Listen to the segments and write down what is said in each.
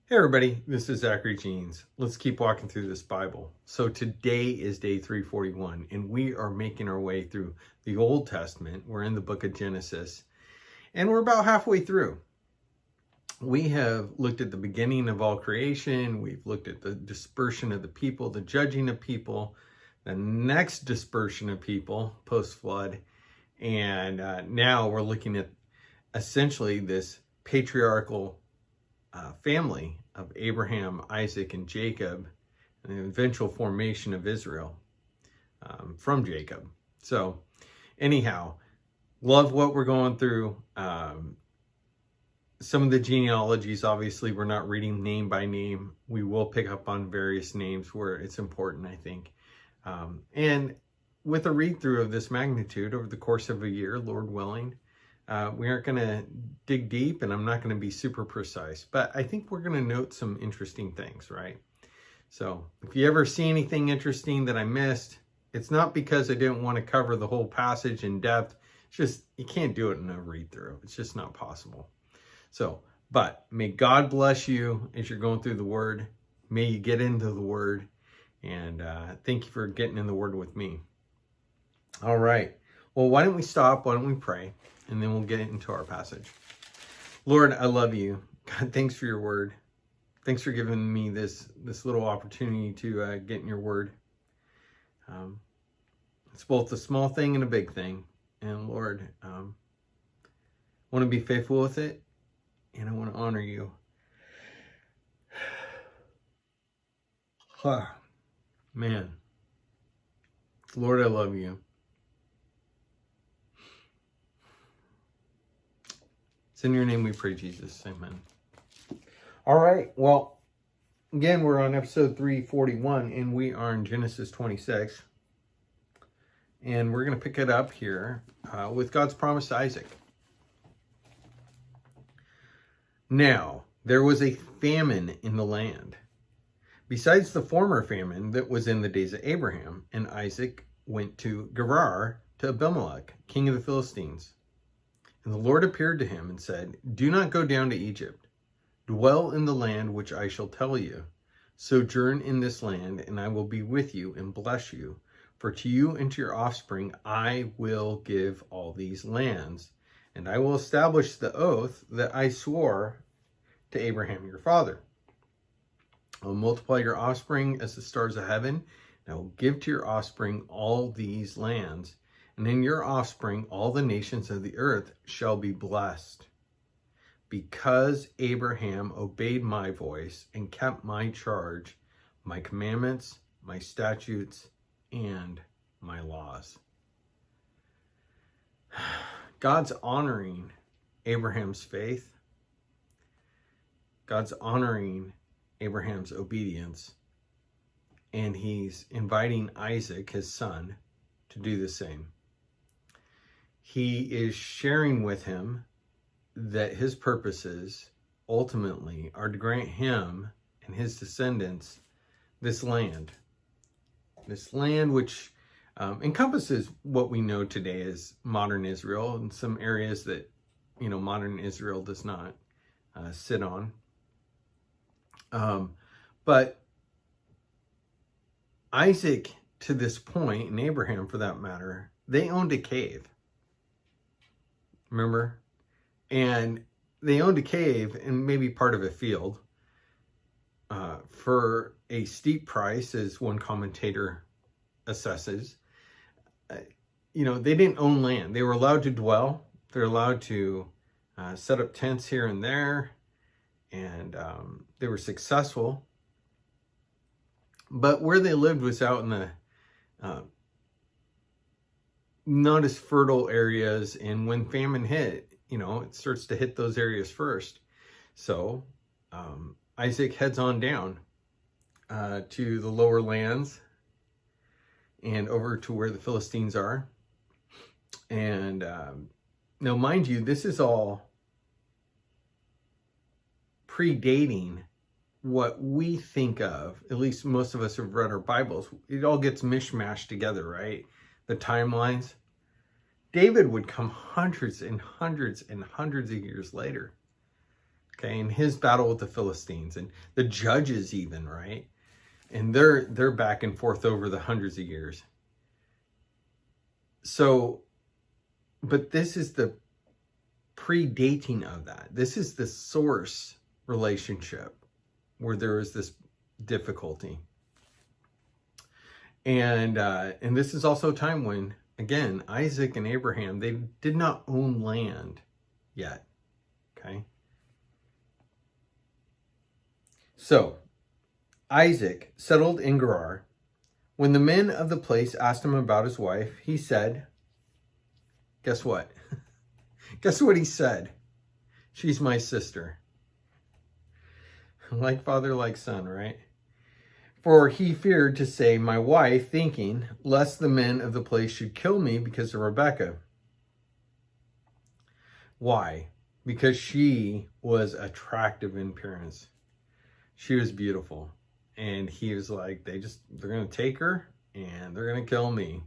Hey everybody, this is Zachary Jeans. Let's keep walking through this Bible. So today is day 341, and we are making our way through the Old Testament. We're in the book of Genesis, and we're about halfway through. We have looked at the beginning of all creation. We've looked at the dispersion of the people, the judging of people, the next dispersion of people post-flood, and now we're looking at essentially this patriarchal family of Abraham, Isaac, and Jacob, and the eventual formation of Israel from Jacob. So anyhow, love what we're going through. Some of the genealogies, obviously, we're not reading name by name. We will pick up on various names where it's important, I think. And with a read through of this magnitude over the course of a year, Lord willing, we aren't going to dig deep, and I'm not going to be super precise, but I think we're going to note some interesting things, right? So if you ever see anything interesting that I missed, it's not because I didn't want to cover the whole passage in depth. It's just, you can't do it in a read through. It's just not possible. So, but may God bless you as you're going through the Word. May you get into the Word, and thank you for getting in the Word with me. All right. Well, why don't we stop? Why don't we pray? And then we'll get into our passage. Lord, I love you. God, thanks for your word. Thanks for giving me this little opportunity to get in your word. It's both a small thing and a big thing. And Lord, I want to be faithful with it, and I want to honor you. Man. Lord, I love you. It's in your name we pray, Jesus. Amen. All right. Well, again, we're on episode 341, and we are in Genesis 26. And we're going to pick it up here with God's promise to Isaac. Now, there was a famine in the land, besides the former famine that was in the days of Abraham, and Isaac went to Gerar to Abimelech, king of the Philistines. And the Lord appeared to him and said, "Do not go down to Egypt. Dwell in the land which I shall tell you. Sojourn in this land, and I will be with you and bless you. For to you and to your offspring I will give all these lands, and I will establish the oath that I swore to Abraham your father. I will multiply your offspring as the stars of heaven, and I will give to your offspring all these lands. And in your offspring, all the nations of the earth shall be blessed, because Abraham obeyed my voice and kept my charge, my commandments, my statutes, and my laws." God's honoring Abraham's faith. God's honoring Abraham's obedience. And he's inviting Isaac, his son, to do the same. He is sharing with him that his purposes ultimately are to grant him and his descendants this land which encompasses what we know today as modern Israel, and some areas that, modern Israel does not sit on. But Isaac, to this point, and Abraham for that matter, they owned a cave. Remember? And they owned a cave and maybe part of a field for a steep price, as one commentator assesses. They didn't own land. They were allowed to dwell. They're allowed to set up tents here and there, and they were successful. But where they lived was out in the not as fertile areas, and when famine hit, it starts to hit those areas first. So Isaac heads on down to the lower lands and over to where the Philistines are. And now, mind you, this is all predating what we think of. At least most of us have read our Bibles. It all gets mishmashed together, right? The timelines. David would come hundreds and hundreds and hundreds of years later. Okay, and his battle with the Philistines and the judges even, right? And they're back and forth over the hundreds of years. So, but this is the predating of that. This is the source relationship where there is this difficulty. And this is also a time when, again, Isaac and Abraham, they did not own land yet. Okay. So Isaac settled in Gerar. When the men of the place asked him about his wife, he said, guess what? Guess what he said? She's my sister. Like father, like son, right? For he feared to say my wife, thinking, lest the men of the place should kill me because of Rebekah. Why? Because she was attractive in appearance. She was beautiful. And he was like, they're going to take her and they're going to kill me.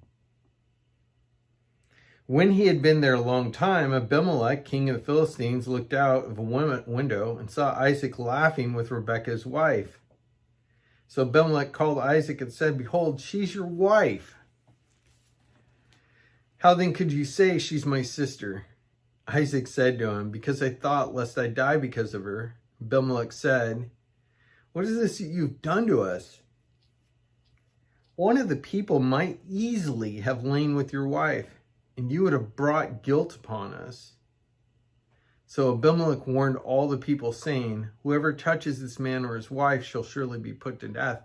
When he had been there a long time, Abimelech, king of the Philistines, looked out of a window and saw Isaac laughing with Rebekah's wife. So Abimelech called Isaac and said, behold, she's your wife. How then could you say she's my sister? Isaac said to him, because I thought lest I die because of her. Abimelech said, what is this you've done to us? One of the people might easily have lain with your wife, and you would have brought guilt upon us. So Abimelech warned all the people, saying, whoever touches this man or his wife shall surely be put to death.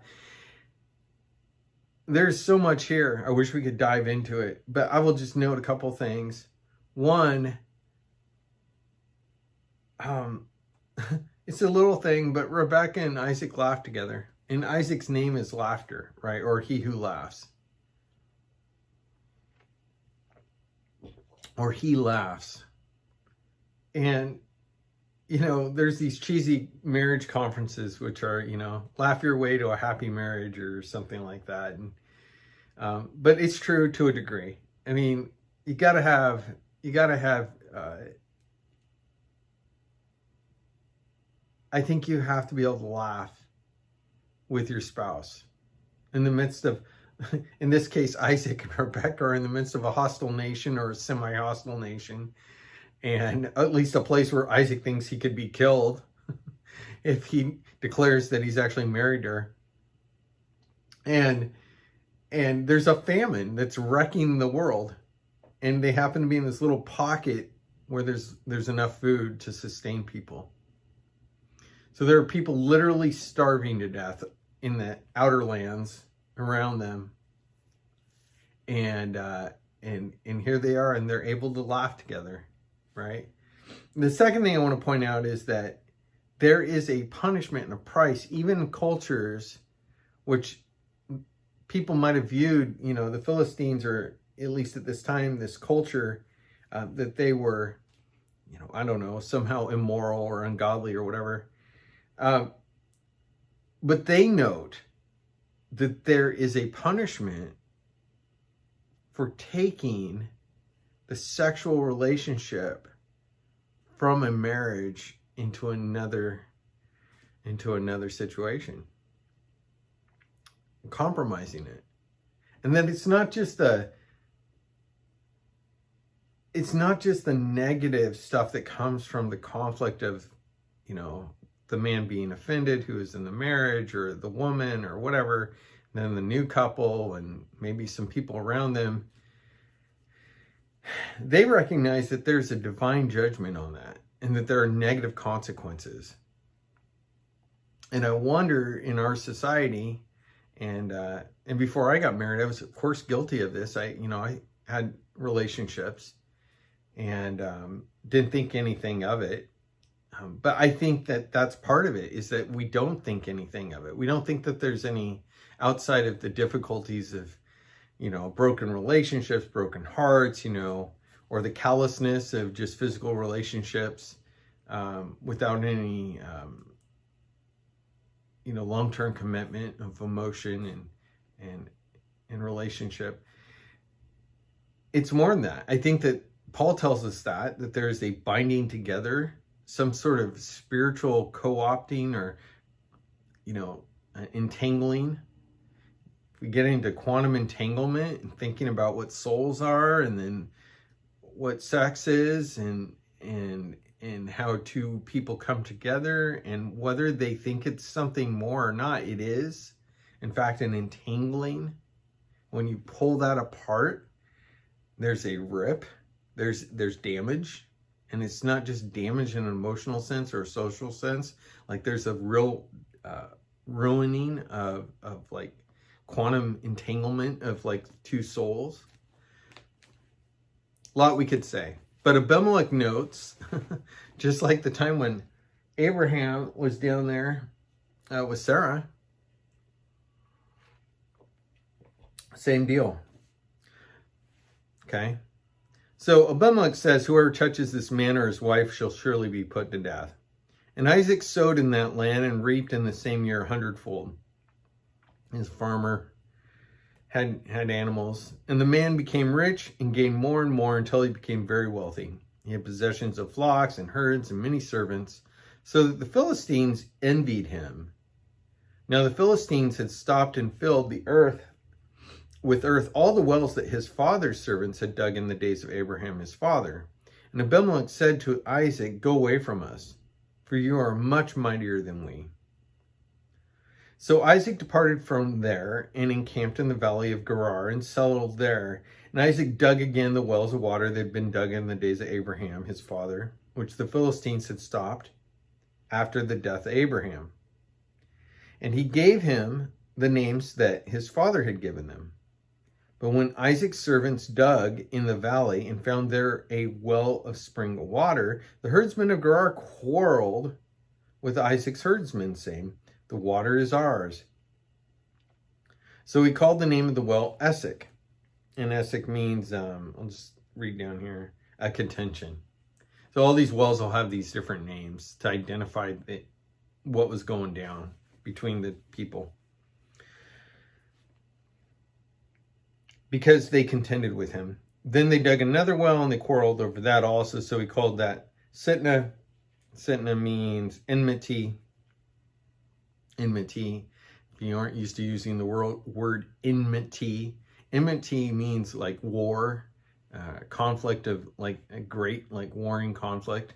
There's so much here. I wish we could dive into it, but I will just note a couple things. One, it's a little thing, but Rebekah and Isaac laughed together. And Isaac's name is Laughter, right? Or he who laughs. Or he laughs. And, you know, there's these cheesy marriage conferences, which are, you know, laugh your way to a happy marriage or something like that. And, but it's true to a degree. I mean, you gotta have, I think you have to be able to laugh with your spouse in the midst of, in this case, Isaac and Rebekah are in the midst of a hostile nation or a semi-hostile nation. And at least a place where Isaac thinks he could be killed if he declares that he's actually married her. And there's a famine that's wrecking the world. And they happen to be in this little pocket where there's enough food to sustain people. So there are people literally starving to death in the outer lands around them. And here they are, and they're able to laugh together. Right? The second thing I want to point out is that there is a punishment and a price, even in cultures which people might have viewed, you know, the Philistines, or at least at this time, this culture, that they were, you know, I don't know, somehow immoral or ungodly or whatever. But they note that there is a punishment for taking the sexual relationship from a marriage into another situation, compromising it. And that it's not just the negative stuff that comes from the conflict of, you know, the man being offended who is in the marriage, or the woman, or whatever, and then the new couple and maybe some people around them. They recognize that there's a divine judgment on that, and that there are negative consequences. And I wonder, in our society, and before I got married, I was of course guilty of this. I had relationships and didn't think anything of it. But I think that that's part of it, is that we don't think anything of it. We don't think that there's any, outside of the difficulties of, you know, broken relationships, broken hearts, you know, or the callousness of just physical relationships, without any, you know, long-term commitment of emotion and relationship. It's more than that. I think that Paul tells us that there is a binding together some sort of spiritual co-opting or, entangling. We get into quantum entanglement and thinking about what souls are and then what sex is and how two people come together and whether they think it's something more or not. It is, in fact, an entangling. When you pull that apart, there's a rip, there's damage, and it's not just damage in an emotional sense or a social sense. Like there's a real ruining of like quantum entanglement of like two souls. A lot we could say. But Abimelech notes, just like the time when Abraham was down there with Sarah, same deal. Okay? So Abimelech says, whoever touches this man or his wife shall surely be put to death. And Isaac sowed in that land and reaped in the same year 100-fold. His farmer had animals, and the man became rich and gained more and more until he became very wealthy. He had possessions of flocks and herds and many servants, so that the Philistines envied him. Now the Philistines had stopped and filled the earth with earth all the wells that his father's servants had dug in the days of Abraham his father. And Abimelech said to Isaac, go away from us, for you are much mightier than we. So Isaac departed from there and encamped in the valley of Gerar and settled there. And Isaac dug again the wells of water that had been dug in the days of Abraham, his father, which the Philistines had stopped after the death of Abraham. And he gave him the names that his father had given them. But when Isaac's servants dug in the valley and found there a well of spring water, the herdsmen of Gerar quarreled with Isaac's herdsmen, saying, the water is ours. So he called the name of the well Esek. And Esek means, I'll just read down here, a contention. So all these wells will have these different names to identify what was going down between the people. Because they contended with him. Then they dug another well and they quarreled over that also. So he called that Sitnah. Sitnah means enmity. Enmity. If you aren't used to using the word enmity, enmity means like war, conflict of like a great, like warring conflict.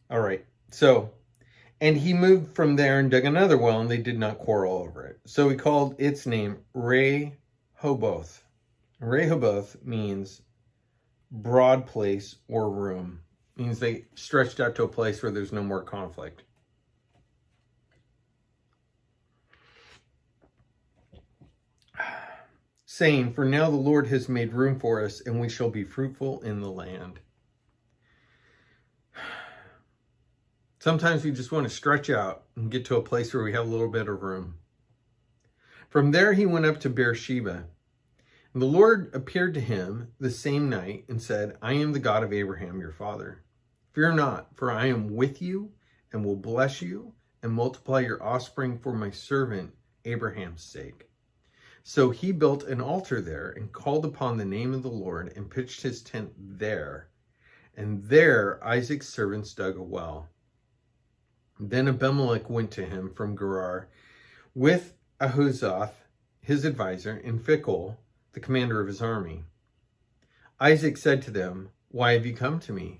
All right. So, and he moved from there and dug another well, and they did not quarrel over it. So he called its name Rehoboth. Rehoboth means broad place or room. Means they stretched out to a place where there's no more conflict. Saying, for now the Lord has made room for us, and we shall be fruitful in the land. Sometimes we just want to stretch out and get to a place where we have a little bit of room. From there he went up to Beersheba. And the Lord appeared to him the same night and said, I am the God of Abraham, your father. Fear not, for I am with you and will bless you and multiply your offspring for my servant Abraham's sake. So he built an altar there and called upon the name of the Lord and pitched his tent there. And there Isaac's servants dug a well. Then Abimelech went to him from Gerar with Ahuzath, his advisor, and Phicol, the commander of his army. Isaac said to them, why have you come to me,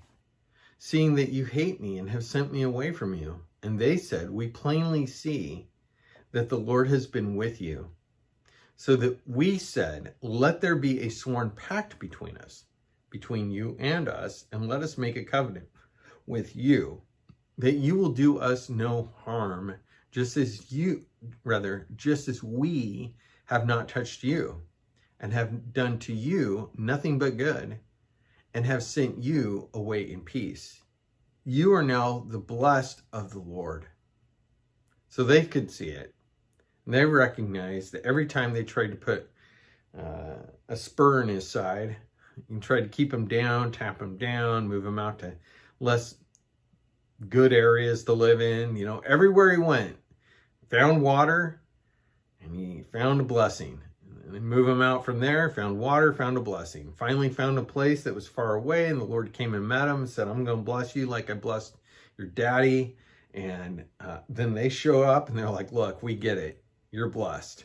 seeing that you hate me and have sent me away from you? And they said, we plainly see that the Lord has been with you. So that we said, let there be a sworn pact between us, between you and us, and let us make a covenant with you, that you will do us no harm, just as we have not touched you, and have done to you nothing but good, and have sent you away in peace. You are now the blessed of the Lord. So they could see it. And they recognized that every time they tried to put a spur in his side, and tried to keep him down, tap him down, move him out to less good areas to live in, everywhere he went, found water, and he found a blessing. And And move him out from there, found water, found a blessing. Finally found a place that was far away, and the Lord came and met him and said, I'm going to bless you like I blessed your daddy. And then they show up and they're like, look, we get it. You're blessed.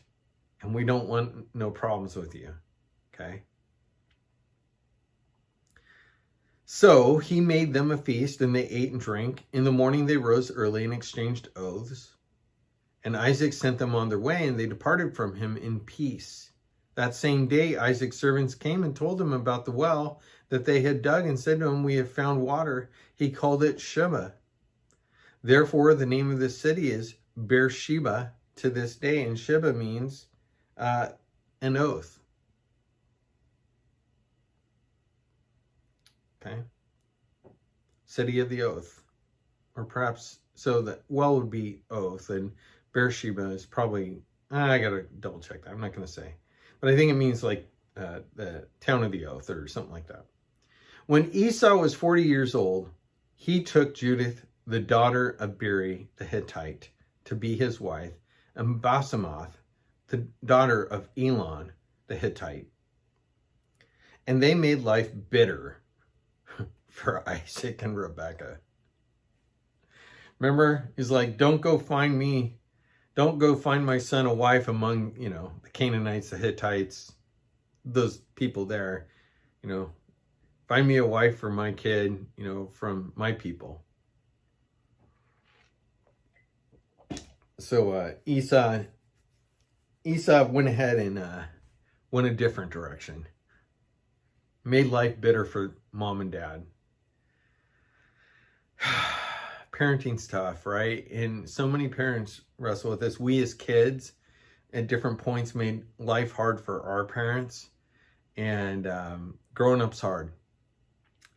And we don't want no problems with you. Okay? So he made them a feast, and they ate and drank. In the morning they rose early and exchanged oaths. And Isaac sent them on their way, and they departed from him in peace. That same day Isaac's servants came and told him about the well that they had dug, and said to him, we have found water. He called it Sheba. Therefore the name of this city is Beersheba to this day, and Sheba means an oath. Okay? City of the oath. Or perhaps, so the well would be oath, and Beersheba is probably, I gotta double check that. I'm not gonna say. But I think it means like the town of the oath or something like that. When Esau was 40 years old, he took Judith, the daughter of Beri the Hittite, to be his wife, and Basemath, the daughter of Elon the Hittite. And they made life bitter for Isaac and Rebekah. Remember, he's like, don't go find my son a wife among, the Canaanites, the Hittites, those people there. Find me a wife for my kid, from my people. So Esau went ahead and went a different direction. Made life bitter for mom and dad. Parenting's tough, right? And so many parents wrestle with this. We as kids at different points made life hard for our parents, and growing up's hard.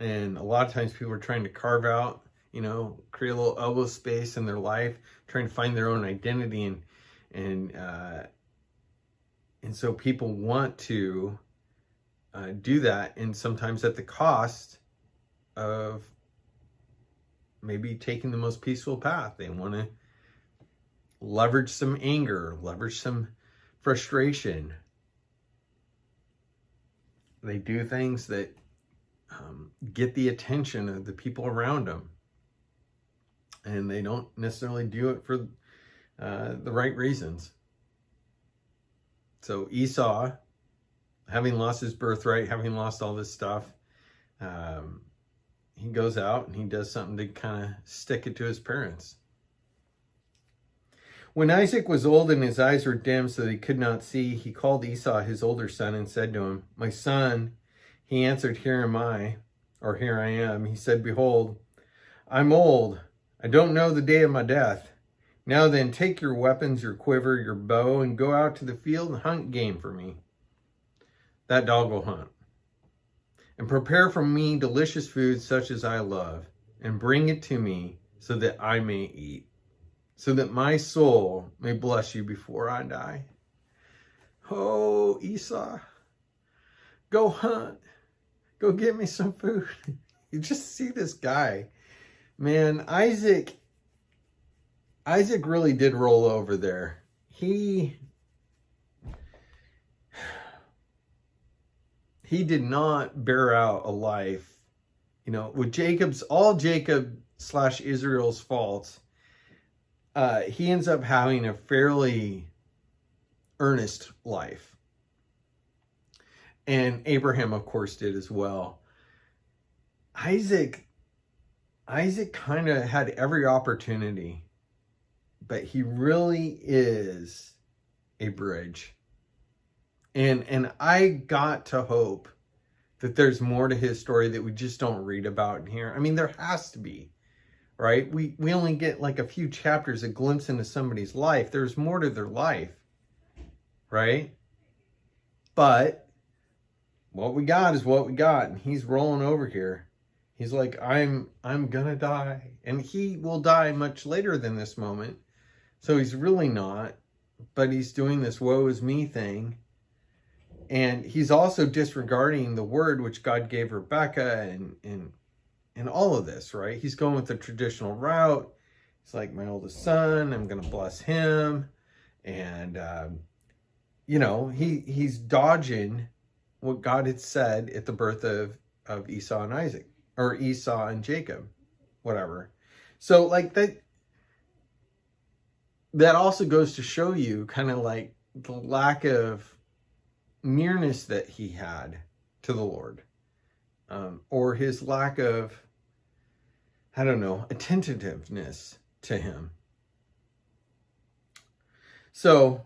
And a lot of times people are trying to carve out, create a little elbow space in their life, trying to find their own identity, and so people want to do that, and sometimes at the cost of maybe taking the most peaceful path. They want to leverage some anger, leverage some frustration. They do things that get the attention of the people around them. And they don't necessarily do it for the right reasons. So Esau, having lost his birthright, having lost all this stuff, he goes out and he does something to kind of stick it to his parents. When Isaac was old and his eyes were dim so that he could not see, he called Esau, his older son, and said to him, my son. He answered, here am I, or here I am. He said, behold, I'm old. I don't know the day of my death. Now then, take your weapons, your quiver, your bow, and go out to the field and hunt game for me. That dog will hunt. And prepare for me delicious food such as I love, and bring it to me so that I may eat, so that my soul may bless you before I die. Oh, Esau, go hunt. Go get me some food. You just see this guy. Man, Isaac really did roll over there. He did not bear out a life, with all Jacob / Israel's faults. He ends up having a fairly earnest life. And Abraham, of course, did as well. Isaac kind of had every opportunity, but he really is a bridge. And I got to hope that there's more to his story that we just don't read about in here. I mean, there has to be, right? We only get like a few chapters, a glimpse into somebody's life. There's more to their life, right? But what we got is what we got. And he's rolling over here. He's like, I'm gonna die. And he will die much later than this moment. So he's really not. But he's doing this woe is me thing. And he's also disregarding the word which God gave Rebekah and all of this, right? He's going with the traditional route. It's like, my oldest son, I'm going to bless him. And he's dodging what God had said at the birth of Esau and Isaac, or Esau and Jacob, whatever. So like that also goes to show you kind of like the lack of nearness that he had to the Lord, or his lack of, I don't know, attentiveness to him. So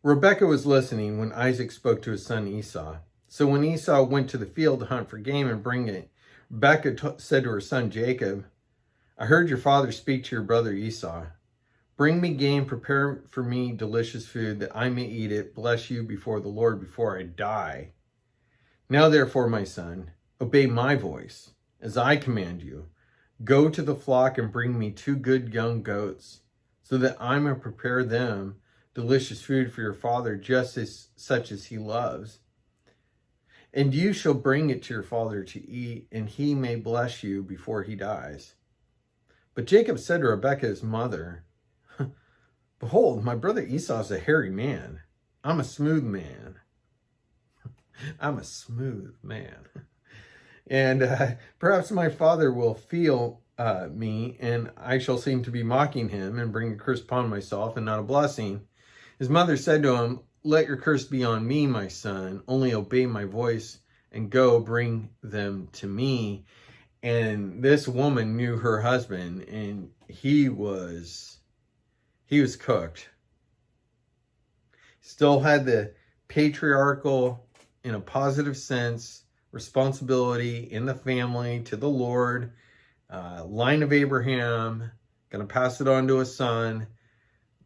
Rebekah was listening when Isaac spoke to his son Esau. So when Esau went to the field to hunt for game and bring it, Rebekah said to her son Jacob, I heard your father speak to your brother Esau. Bring me game, prepare for me delicious food, that I may eat it, bless you before the Lord before I die. Now therefore, my son, obey my voice, as I command you. Go to the flock and bring me 2 good young goats, so that I may prepare them delicious food for your father, just as such as he loves. And you shall bring it to your father to eat, and he may bless you before he dies. But Jacob said to Rebekah his mother, Behold, my brother Esau is a hairy man. I'm a smooth man. I'm a smooth man. And perhaps my father will feel me, and I shall seem to be mocking him and bring a curse upon myself and not a blessing. His mother said to him, Let your curse be on me, my son. Only obey my voice and go bring them to me. And this woman knew her husband, and he was cooked. Still had the patriarchal, in a positive sense, responsibility in the family to the Lord, line of Abraham, going to pass it on to a son,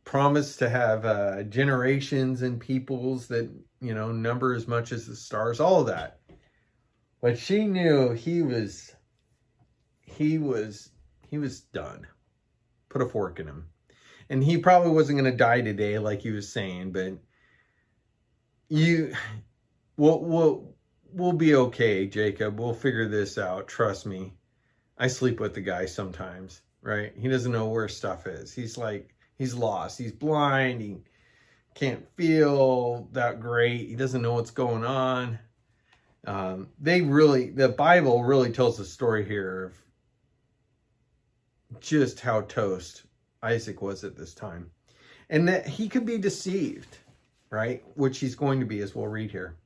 promised to have generations and peoples that, number as much as the stars, all of that. But she knew he was done. Put a fork in him. And he probably wasn't going to die today like he was saying, but we'll be okay, Jacob. We'll figure this out. Trust me. I sleep with the guy sometimes, right? He doesn't know where stuff is. He's lost. He's blind. He can't feel that great. He doesn't know what's going on. The Bible really tells the story here of just how toast Isaac was at this time, and that he could be deceived, right? Which he's going to be, as we'll read here.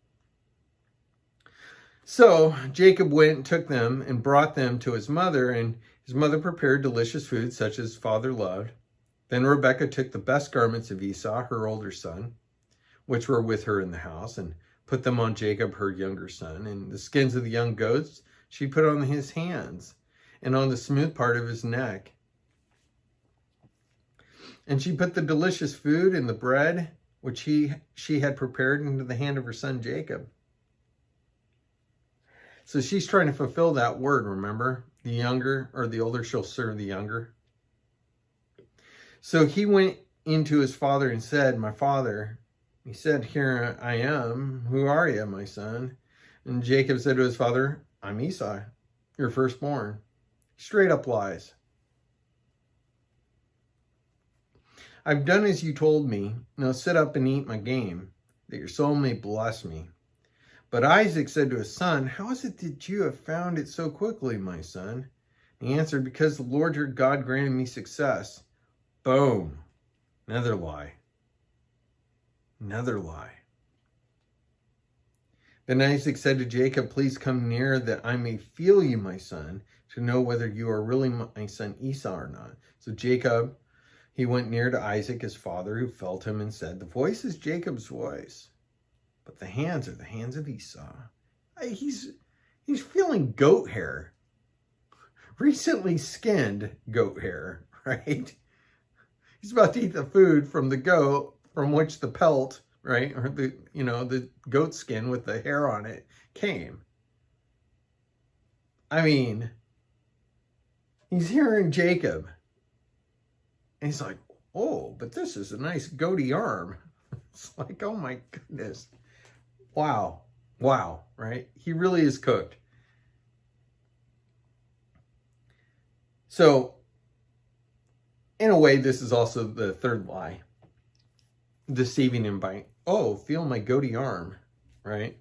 So Jacob went and took them and brought them to his mother, and his mother prepared delicious food such as father loved. Then Rebekah took the best garments of Esau, her older son, which were with her in the house, and put them on Jacob, her younger son. And the skins of the young goats she put on his hands and on the smooth part of his neck. And she put the delicious food and the bread which she had prepared into the hand of her son Jacob. So she's trying to fulfill that word, remember? The younger or the older shall serve the younger. So he went into his father and said, My father. He said, Here I am. Who are you, my son? And Jacob said to his father, I'm Esau, your firstborn. Straight up lies. I've done as you told me. Now sit up and eat my game, that your soul may bless me. But Isaac said to his son, How is it that you have found it so quickly, my son? He answered, Because the Lord your God granted me success. Boom. Another lie. Another lie. Then Isaac said to Jacob, Please come near that I may feel you, my son, to know whether you are really my son Esau or not. So Jacob, he went near to Isaac, his father, who felt him and said, The voice is Jacob's voice, but the hands are the hands of Esau. He's feeling goat hair. Recently skinned goat hair, right? He's about to eat the food from the goat from which the pelt, right, or the goat skin with the hair on it came. I mean, he's hearing Jacob, and he's like, oh, but this is a nice goatee arm. It's like, oh my goodness. Wow, right? He really is cooked. So, in a way, this is also the third lie. deceiving him by, oh, feel my goatee arm, right?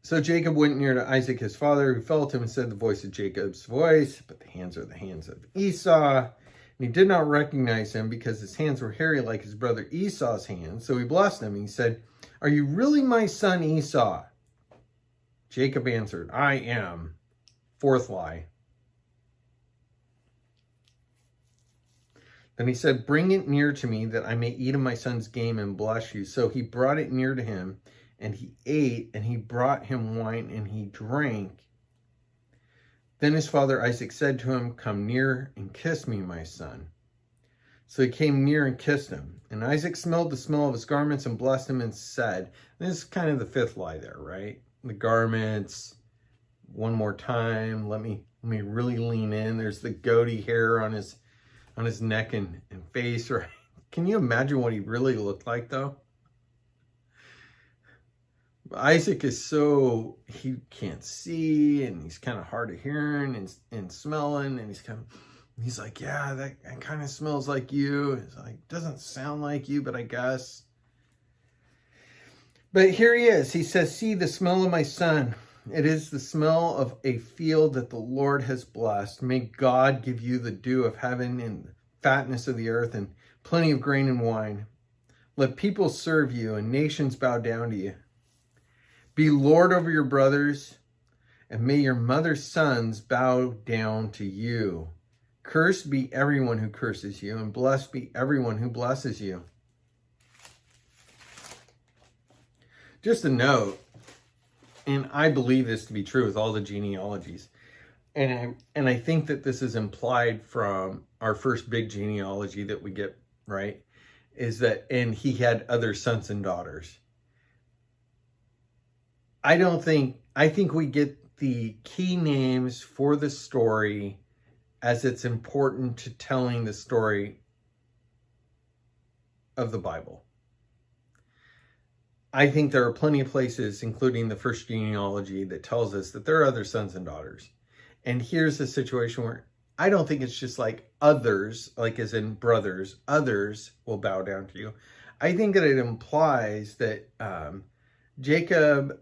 So Jacob went near to Isaac his father, who felt him and said, the voice of Jacob's voice, but the hands are the hands of Esau. And he did not recognize him because his hands were hairy like his brother Esau's hands. So he blessed him. He said, are you really my son Esau? Jacob answered, I am. Fourth lie. Then he said, bring it near to me that I may eat of my son's game and bless you. So he brought it near to him. And he ate, and he brought him wine, and he drank. Then his father Isaac said to him, come near and kiss me, my son. So he came near and kissed him. And Isaac smelled the smell of his garments and blessed him and said, this is kind of the fifth lie there, right? The garments, one more time, let me really lean in. There's the goatee hair on his neck and face, right? Can you imagine what he really looked like, though? Isaac is he can't see, and he's kind of hard of hearing and smelling, and he's like, yeah, that kind of smells like you. It's like, doesn't sound like you, but I guess. But here he is. He says, see the smell of my son. It is the smell of a field that the Lord has blessed. May God give you the dew of heaven and the fatness of the earth and plenty of grain and wine. Let people serve you and nations bow down to you. Be Lord over your brothers, and may your mother's sons bow down to you. Cursed be everyone who curses you, and blessed be everyone who blesses you. Just a note, and I believe this to be true with all the genealogies, and I think that this is implied from our first big genealogy that we get, right, is that, and he had other sons and daughters. I think we get the key names for the story as it's important to telling the story of the Bible. I think there are plenty of places, including the first genealogy, that tells us that there are other sons and daughters. And here's the situation where I don't think it's just like others, like as in brothers, others will bow down to you. I think that it implies that Jacob,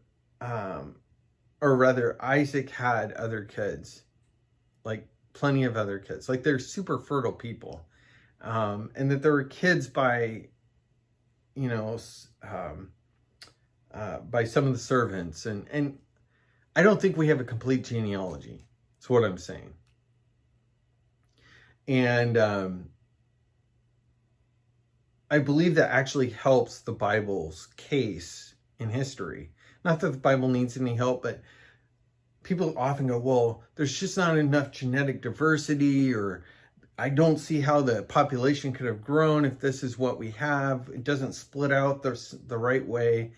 or rather Isaac, had other kids, like plenty of other kids, like they're super fertile people, and that there were kids by, by some of the servants, and I don't think we have a complete genealogy. That's what I'm saying. And I believe that actually helps the Bible's case in history. Not that the Bible needs any help, but people often go, well, there's just not enough genetic diversity, or I don't see how the population could have grown if this is what we have. It doesn't split out the right way.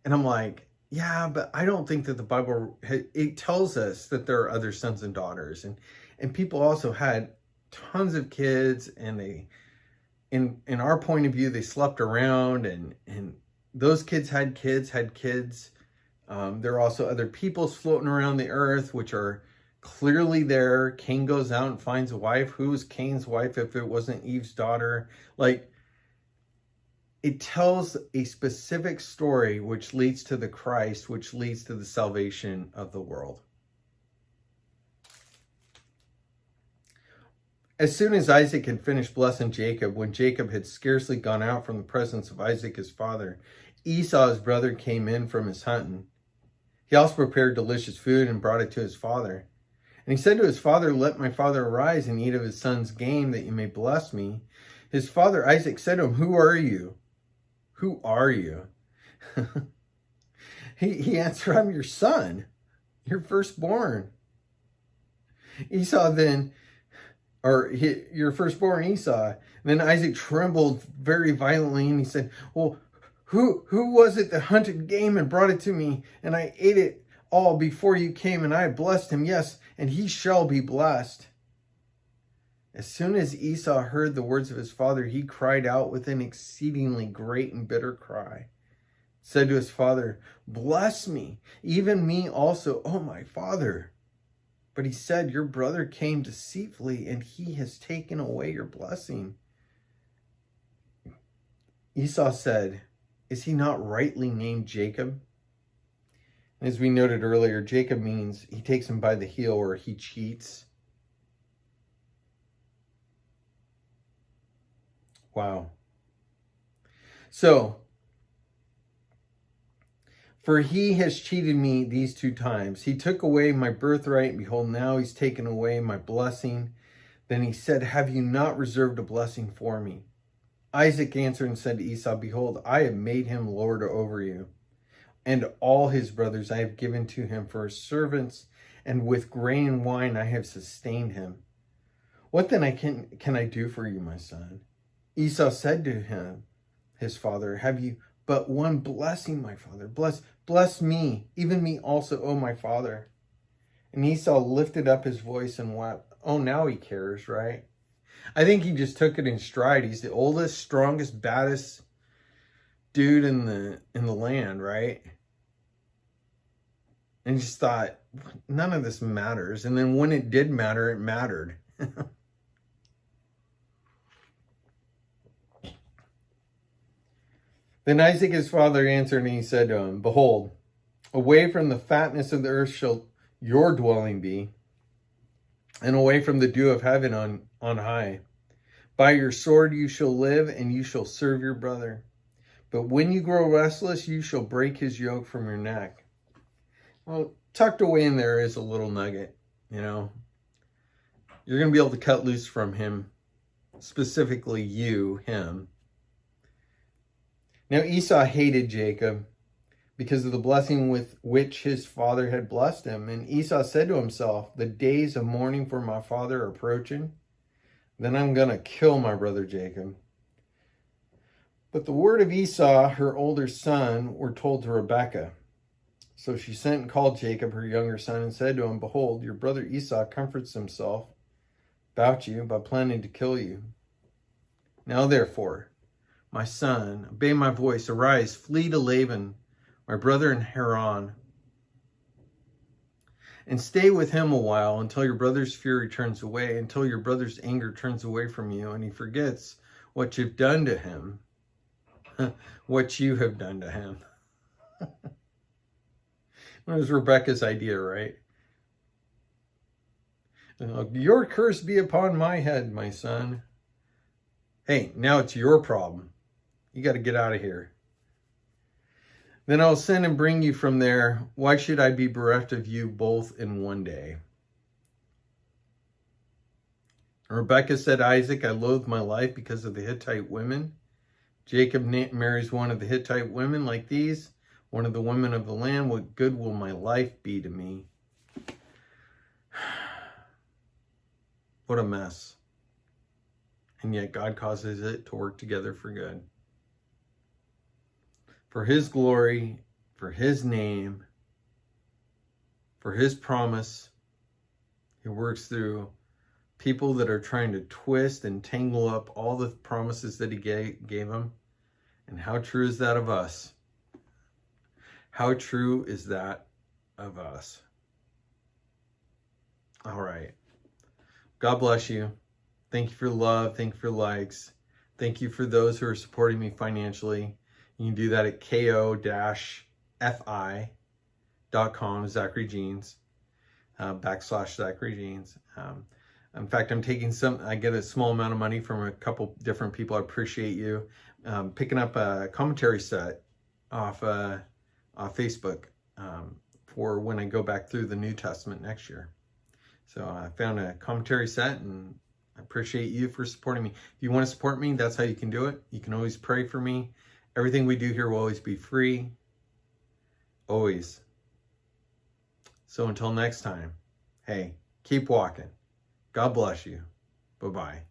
And I'm like, yeah, but I don't think that the Bible, it tells us that there are other sons and daughters. And people also had tons of kids, and they, in our point of view, they slept around, and those kids had kids. There are also other peoples floating around the earth, which are clearly there. Cain goes out and finds a wife. Who was Cain's wife if it wasn't Eve's daughter? Like, it tells a specific story which leads to the Christ, which leads to the salvation of the world. As soon as Isaac had finished blessing Jacob, when Jacob had scarcely gone out from the presence of Isaac his father, Esau his brother came in from his hunting. He also prepared delicious food and brought it to his father. And he said to his father, let my father arise and eat of his son's game, that you may bless me. His father Isaac said to him, who are you? Who are you? He answered, I'm your son, your firstborn. Your firstborn Esau. And then Isaac trembled very violently, and he said, well, who was it that hunted game and brought it to me? And I ate it all before you came, and I blessed him. Yes, and he shall be blessed. As soon as Esau heard the words of his father, he cried out with an exceedingly great and bitter cry. Said to his father, bless me, even me also, O my father. But he said, your brother came deceitfully, and he has taken away your blessing. Esau said, "Is he not rightly named Jacob?" As we noted earlier, Jacob means he takes him by the heel, or he cheats. Wow. So, for he has cheated me these 2 times. He took away my birthright, and behold, now he's taken away my blessing. Then he said, "Have you not reserved a blessing for me?" Isaac answered and said to Esau, "Behold, I have made him lord over you, and all his brothers I have given to him for his servants, and with grain and wine I have sustained him. What then can I do for you, my son?" Esau said to him, his father, "Have you but one blessing, my father? Bless me, even me also, O my father." And Esau lifted up his voice and wept. Oh, now he cares, right? I think he just took it in stride. He's the oldest, strongest, baddest dude in the land, right? And he just thought, none of this matters. And then when it did matter, it mattered. Then Isaac his father answered, and he said to him, "Behold, away from the fatness of the earth shall your dwelling be, and away from the dew of heaven on high. By your sword you shall live, and you shall serve your brother. But when you grow restless, you shall break his yoke from your neck." Well, tucked away in there is a little nugget, you know. You're going to be able to cut loose from him, specifically him. Now Esau hated Jacob because of the blessing with which his father had blessed him. And Esau said to himself, "The days of mourning for my father are approaching. Then I'm going to kill my brother Jacob." But the word of Esau, her older son, were told to Rebekah. So she sent and called Jacob, her younger son, and said to him, "Behold, your brother Esau comforts himself about you by planning to kill you. Now therefore, my son, obey my voice. Arise, flee to Laban, my brother in Haran, and stay with him a while until your brother's fury turns away, until your brother's anger turns away from you, and he forgets what you've done to him, what you have done to him." It was Rebekah's idea, right? "Your curse be upon my head, my son. Hey, now it's your problem. You got to get out of here. Then I'll send and bring you from there. Why should I be bereft of you both in one day?" Rebekah said, "Isaac, I loathe my life because of the Hittite women. Jacob marries one of the Hittite women like these, one of the women of the land. What good will my life be to me?" What a mess. And yet God causes it to work together for good. For his glory, for his name, for his promise. He works through people that are trying to twist and tangle up all the promises that he gave them. And how true is that of us? How true is that of us? All right. God bless you. Thank you for love. Thank you for likes. Thank you for those who are supporting me financially. You can do that at ko-fi.com, Zachary Jeans, /Zachary Jeans. In fact, I'm taking I get a small amount of money from a couple different people. I appreciate you. Picking up a commentary set off Facebook for when I go back through the New Testament next year. So I found a commentary set, and I appreciate you for supporting me. If you want to support me, that's how you can do it. You can always pray for me. Everything we do here will always be free. Always. So until next time, hey, keep walking. God bless you. Bye-bye.